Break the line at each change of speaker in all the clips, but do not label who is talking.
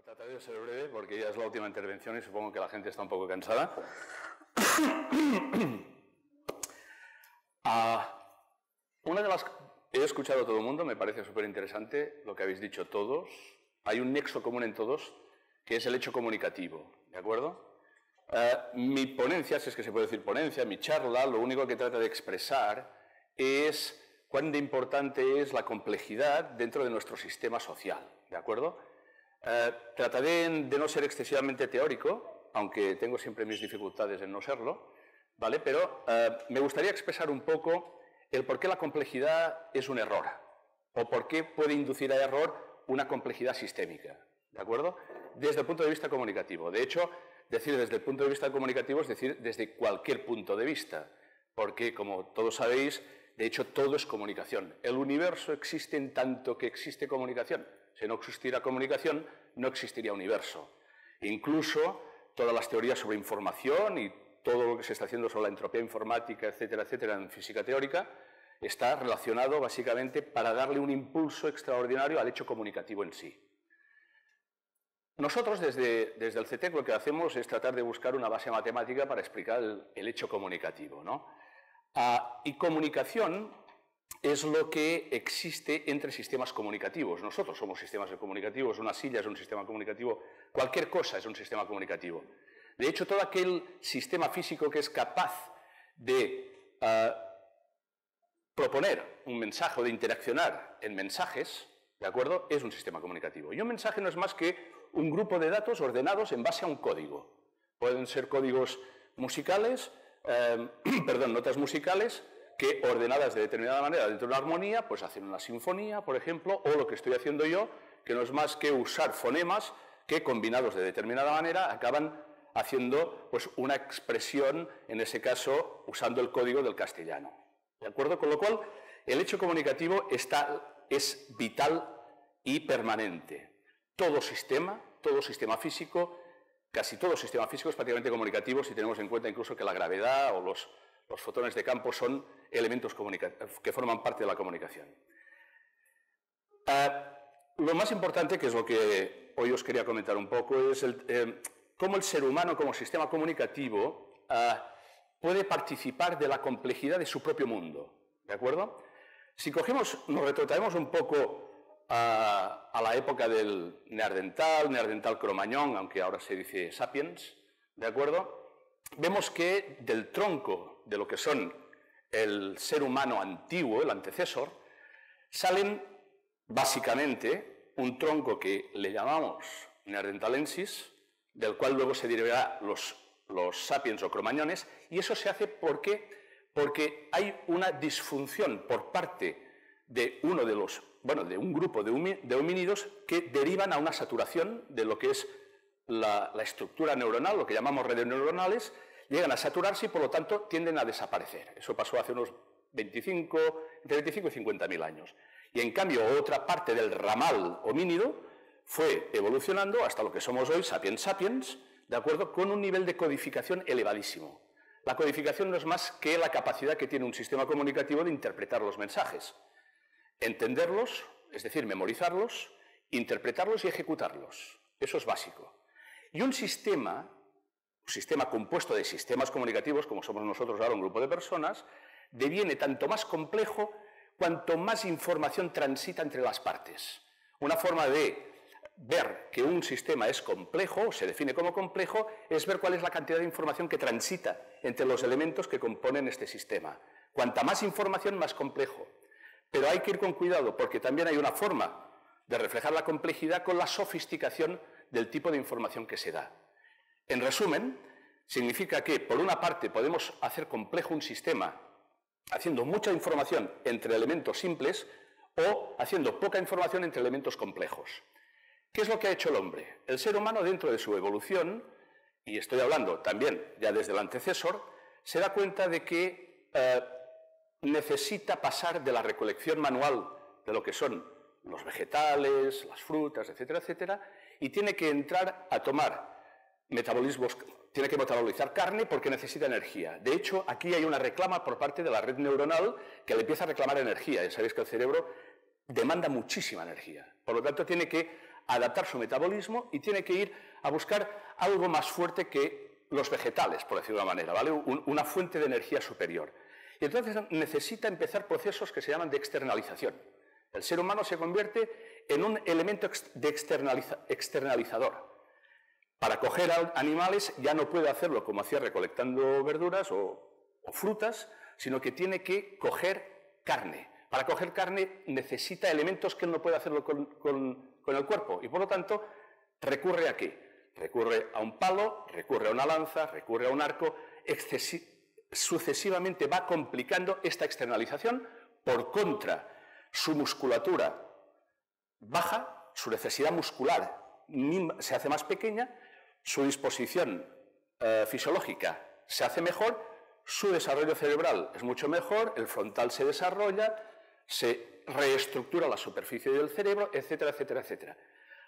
Bueno, trataré de ser breve porque ya es la última intervención y supongo que la gente está un poco cansada. Una de las... He escuchado a todo el mundo, me parece súper interesante lo que habéis dicho todos. Hay un nexo común en todos, que es el hecho comunicativo, ¿de acuerdo? Mi ponencia, si es que se puede decir ponencia, mi charla, lo único que trata de expresar es cuán de importante es la complejidad dentro de nuestro sistema social, ¿de acuerdo? Trataré de no ser excesivamente teórico, aunque tengo siempre mis dificultades en no serlo, ¿vale? Pero me gustaría expresar un poco el por qué la complejidad es un error, o por qué puede inducir a error una complejidad sistémica, ¿de acuerdo? Desde el punto de vista comunicativo. De hecho, decir desde el punto de vista comunicativo es decir desde cualquier punto de vista, porque, como todos sabéis, de hecho todo es comunicación. El universo existe en tanto que existe comunicación. Si no existiera comunicación, no existiría universo. Incluso todas las teorías sobre información y todo lo que se está haciendo sobre la entropía informática, etcétera, etcétera, en física teórica, está relacionado básicamente para darle un impulso extraordinario al hecho comunicativo en sí. Nosotros desde el CETEC lo que hacemos es tratar de buscar una base matemática para explicar el hecho comunicativo, ¿no? Y comunicación es lo que existe entre sistemas comunicativos. Nosotros somos sistemas comunicativos, una silla es un sistema comunicativo, cualquier cosa es un sistema comunicativo. De hecho, todo aquel sistema físico que es capaz de proponer un mensaje o de interaccionar en mensajes, ¿de acuerdo?, es un sistema comunicativo. Y un mensaje no es más que un grupo de datos ordenados en base a un código. Pueden ser códigos musicales, notas musicales, que ordenadas de determinada manera dentro de una armonía, pues hacen una sinfonía, por ejemplo, o lo que estoy haciendo yo, que no es más que usar fonemas que, combinados de determinada manera, acaban haciendo pues, una expresión, en ese caso, usando el código del castellano. ¿De acuerdo? Con lo cual, el hecho comunicativo es vital y permanente. Todo sistema físico, casi todo sistema físico es prácticamente comunicativo, si tenemos en cuenta incluso que la gravedad o los fotones de campo son elementos que forman parte de la comunicación. Lo más importante, que es lo que hoy os quería comentar un poco, es cómo el ser humano como sistema comunicativo puede participar de la complejidad de su propio mundo, ¿de acuerdo? Si nos retrotraemos un poco a la época del Neandertal Cro-Magnon, aunque ahora se dice Sapiens, ¿de acuerdo? Vemos que del tronco de lo que son el ser humano antiguo, el antecesor, salen básicamente un tronco que le llamamos Neanderthalensis, del cual luego se derivará los sapiens o cromañones, y eso se hace porque hay una disfunción por parte de un grupo de homínidos que derivan a una saturación de lo que es la estructura neuronal, lo que llamamos redes neuronales, llegan a saturarse y por lo tanto tienden a desaparecer. Eso pasó hace unos entre 25 y 50.000 años. Y en cambio otra parte del ramal homínido fue evolucionando hasta lo que somos hoy, sapiens sapiens, ¿de acuerdo?, con un nivel de codificación elevadísimo. La codificación no es más que la capacidad que tiene un sistema comunicativo de interpretar los mensajes, entenderlos, es decir, memorizarlos, interpretarlos y ejecutarlos. Eso es básico. Y un sistema compuesto de sistemas comunicativos, como somos nosotros ahora, un grupo de personas, deviene tanto más complejo cuanto más información transita entre las partes. Una forma de ver que un sistema es complejo, o se define como complejo, es ver cuál es la cantidad de información que transita entre los elementos que componen este sistema. Cuanta más información, más complejo. Pero hay que ir con cuidado, porque también hay una forma de reflejar la complejidad con la sofisticación del tipo de información que se da. En resumen, significa que, por una parte, podemos hacer complejo un sistema haciendo mucha información entre elementos simples o haciendo poca información entre elementos complejos. ¿Qué es lo que ha hecho el hombre? El ser humano, dentro de su evolución, y estoy hablando también ya desde el antecesor, se da cuenta de que necesita pasar de la recolección manual de lo que son los vegetales, las frutas, etcétera, etcétera, y tiene que entrar a tomar metabolismos, tiene que metabolizar carne porque necesita energía. De hecho, aquí hay una reclama por parte de la red neuronal que le empieza a reclamar energía. Ya sabéis que el cerebro demanda muchísima energía. Por lo tanto, tiene que adaptar su metabolismo y tiene que ir a buscar algo más fuerte que los vegetales, por decirlo de una manera, ¿vale? Una fuente de energía superior. Y entonces necesita empezar procesos que se llaman de externalización. El ser humano se convierte en un elemento de externalizador. Para coger animales ya no puede hacerlo como hacía recolectando verduras o frutas, sino que tiene que coger carne. Para coger carne necesita elementos que él no puede hacerlo con el cuerpo y, por lo tanto, recurre ¿a qué? Recurre a un palo, recurre a una lanza, recurre a un arco, sucesivamente va complicando esta externalización. Por contra, su musculatura baja, su necesidad muscular se hace más pequeña, su disposición fisiológica se hace mejor, su desarrollo cerebral es mucho mejor, el frontal se desarrolla, se reestructura la superficie del cerebro, etcétera, etcétera, etcétera.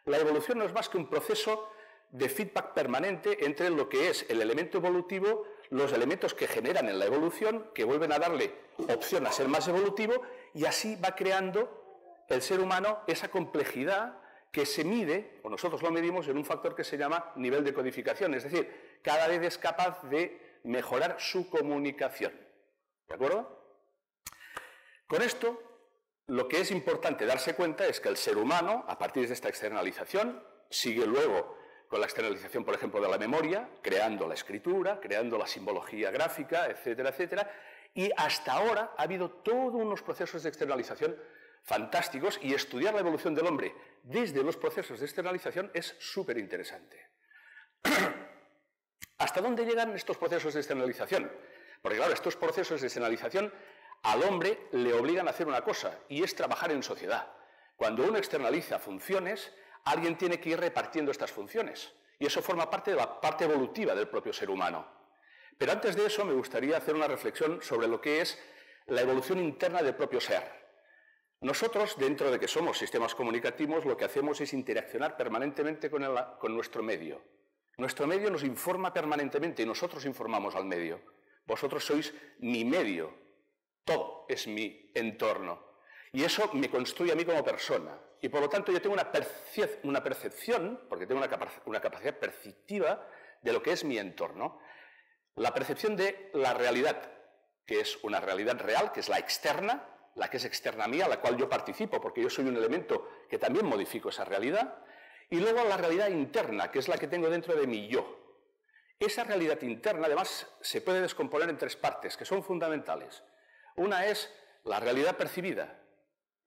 La evolución no es más que un proceso de feedback permanente entre lo que es el elemento evolutivo, los elementos que generan en la evolución, que vuelven a darle opción a ser más evolutivo, y así va creando el ser humano esa complejidad que se mide, o nosotros lo medimos, en un factor que se llama nivel de codificación, es decir, cada vez es capaz de mejorar su comunicación. ¿De acuerdo? Con esto, lo que es importante darse cuenta es que el ser humano, a partir de esta externalización, sigue luego con la externalización, por ejemplo, de la memoria, creando la escritura, creando la simbología gráfica, etcétera, etcétera, y hasta ahora ha habido todos unos procesos de externalización fantásticos, y estudiar la evolución del hombre desde los procesos de externalización es súper interesante. ¿Hasta dónde llegan estos procesos de externalización? Porque claro, estos procesos de externalización al hombre le obligan a hacer una cosa, y es trabajar en sociedad. Cuando uno externaliza funciones, alguien tiene que ir repartiendo estas funciones, y eso forma parte de la parte evolutiva del propio ser humano. Pero antes de eso me gustaría hacer una reflexión sobre lo que es la evolución interna del propio ser. Nosotros, dentro de que somos sistemas comunicativos, lo que hacemos es interaccionar permanentemente con nuestro medio. Nuestro medio nos informa permanentemente y nosotros informamos al medio. Vosotros sois mi medio, todo es mi entorno. Y eso me construye a mí como persona. Y por lo tanto yo tengo una percepción, porque tengo una capacidad perceptiva de lo que es mi entorno. La percepción de la realidad, que es una realidad real, que es la externa, la que es externa a mí, a la cual yo participo, porque yo soy un elemento que también modifico esa realidad. Y luego la realidad interna, que es la que tengo dentro de mi yo. Esa realidad interna, además, se puede descomponer en tres partes, que son fundamentales. Una es la realidad percibida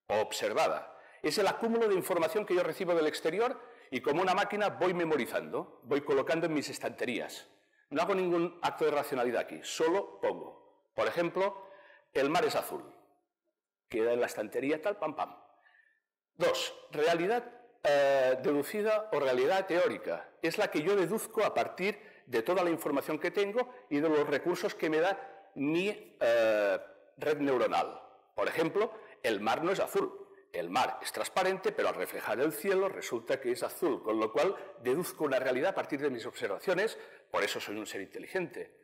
o observada. Es el acúmulo de información que yo recibo del exterior y como una máquina voy memorizando, voy colocando en mis estanterías. No hago ningún acto de racionalidad aquí, solo pongo. Por ejemplo, el mar es azul. Queda en la estantería tal, pam, pam. 2. Realidad deducida o realidad teórica. Es la que yo deduzco a partir de toda la información que tengo y de los recursos que me da mi red neuronal. Por ejemplo, el mar no es azul. El mar es transparente, pero al reflejar el cielo resulta que es azul, con lo cual deduzco una realidad a partir de mis observaciones, por eso soy un ser inteligente.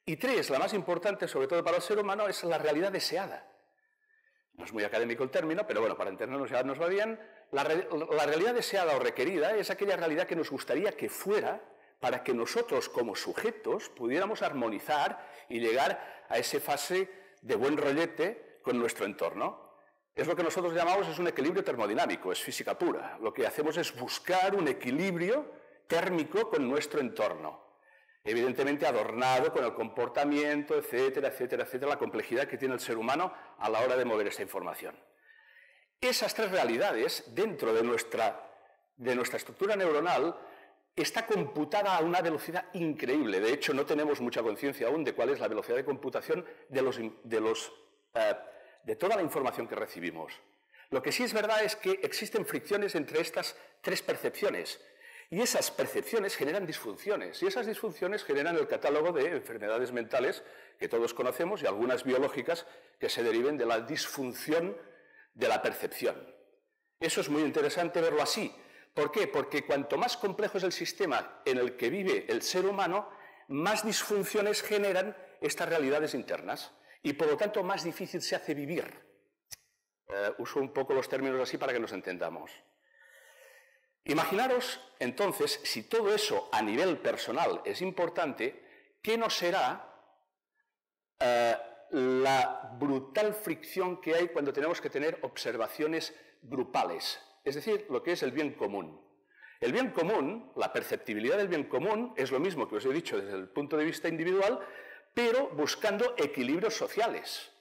Y 3, la más importante, sobre todo para el ser humano, es la realidad deseada. No es muy académico el término, pero bueno, para entendernos ya nos va bien. La realidad deseada o requerida es aquella realidad que nos gustaría que fuera para que nosotros como sujetos pudiéramos armonizar y llegar a esa fase de buen rollete con nuestro entorno. Es lo que nosotros llamamos es un equilibrio termodinámico, es física pura. Lo que hacemos es buscar un equilibrio térmico con nuestro entorno. Evidentemente adornado con el comportamiento, etcétera, etcétera, etcétera, la complejidad que tiene el ser humano a la hora de mover esta información. Esas tres realidades, dentro de nuestra estructura neuronal, está computada a una velocidad increíble. De hecho, no tenemos mucha conciencia aún de cuál es la velocidad de computación de toda la información que recibimos. Lo que sí es verdad es que existen fricciones entre estas tres percepciones. Y esas percepciones generan disfunciones, y esas disfunciones generan el catálogo de enfermedades mentales que todos conocemos y algunas biológicas que se deriven de la disfunción de la percepción. Eso es muy interesante verlo así. ¿Por qué? Porque cuanto más complejo es el sistema en el que vive el ser humano, más disfunciones generan estas realidades internas y por lo tanto más difícil se hace vivir. Uso un poco los términos así para que nos entendamos. Imaginaros, entonces, si todo eso a nivel personal es importante, ¿qué no será la brutal fricción que hay cuando tenemos que tener observaciones grupales? Es decir, lo que es el bien común. El bien común, la perceptibilidad del bien común, es lo mismo que os he dicho desde el punto de vista individual, pero buscando equilibrios sociales.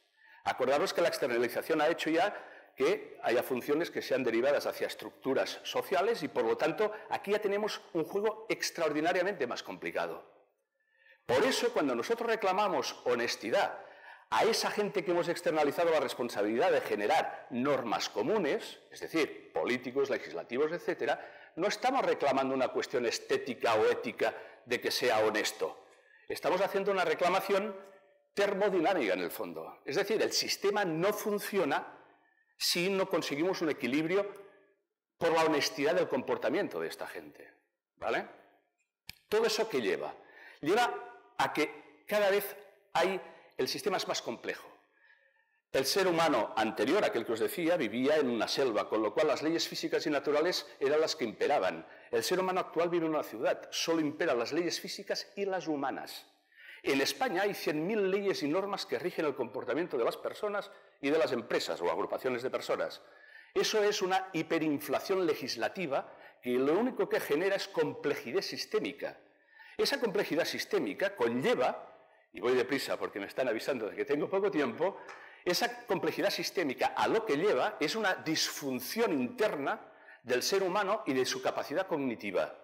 Acordaros que la externalización ha hecho ya que haya funciones que sean derivadas hacia estructuras sociales y, por lo tanto, aquí ya tenemos un juego extraordinariamente más complicado. Por eso, cuando nosotros reclamamos honestidad a esa gente que hemos externalizado la responsabilidad de generar normas comunes, es decir, políticos, legislativos, etc., no estamos reclamando una cuestión estética o ética de que sea honesto. Estamos haciendo una reclamación termodinámica en el fondo. Es decir, el sistema no funciona si no conseguimos un equilibrio por la honestidad del comportamiento de esta gente. ¿Vale? ¿Todo eso qué lleva? Lleva a que cada vez el sistema es más complejo. El ser humano anterior, aquel que os decía, vivía en una selva, con lo cual las leyes físicas y naturales eran las que imperaban. El ser humano actual vive en una ciudad, solo imperan las leyes físicas y las humanas. En España hay 100.000 leyes y normas que rigen el comportamiento de las personas y de las empresas o agrupaciones de personas. Eso es una hiperinflación legislativa que lo único que genera es complejidad sistémica. Esa complejidad sistémica conlleva, y voy deprisa porque me están avisando de que tengo poco tiempo, esa complejidad sistémica a lo que lleva es una disfunción interna del ser humano y de su capacidad cognitiva.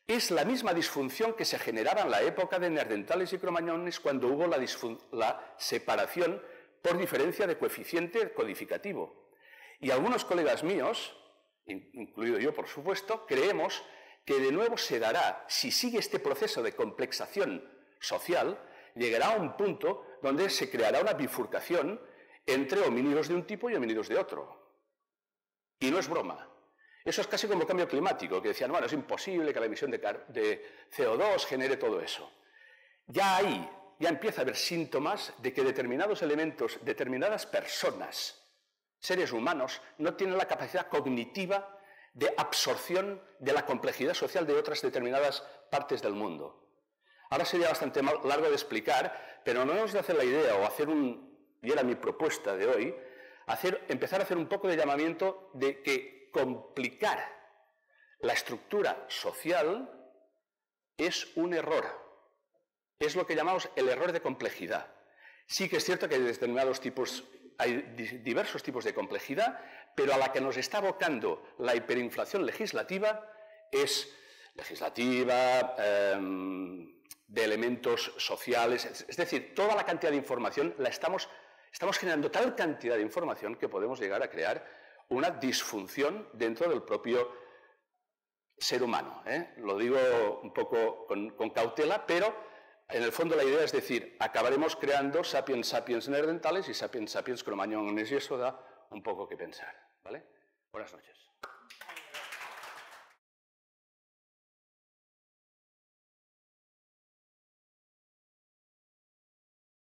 Es la misma disfunción que se generaba en la época de neandertales y cromañones cuando hubo la separación por diferencia de coeficiente codificativo. Y algunos colegas míos, incluido yo por supuesto, creemos que de nuevo se dará, si sigue este proceso de complexación social, llegará a un punto donde se creará una bifurcación entre homínidos de un tipo y homínidos de otro. Y no es broma. Eso es casi como el cambio climático, que decían, bueno, es imposible que la emisión de CO2 genere todo eso. Ya empieza a haber síntomas de que determinados elementos, determinadas personas, seres humanos, no tienen la capacidad cognitiva de absorción de la complejidad social de otras determinadas partes del mundo. Ahora sería bastante largo de explicar, pero no nos de hacer la idea o hacer y era mi propuesta de hoy, empezar a hacer un poco de llamamiento de que complicar la estructura social es un error. Es lo que llamamos el error de complejidad. Sí que es cierto que hay diversos tipos de complejidad, pero a la que nos está abocando la hiperinflación legislativa es de elementos sociales, es decir, toda la cantidad de información estamos generando tal cantidad de información que podemos llegar a crear una disfunción dentro del propio ser humano. Lo digo un poco con cautela, pero en el fondo la idea es decir, acabaremos creando sapiens sapiens neandertales y sapiens sapiens cromañones, y eso da un poco que pensar. ¿Vale? Buenas noches.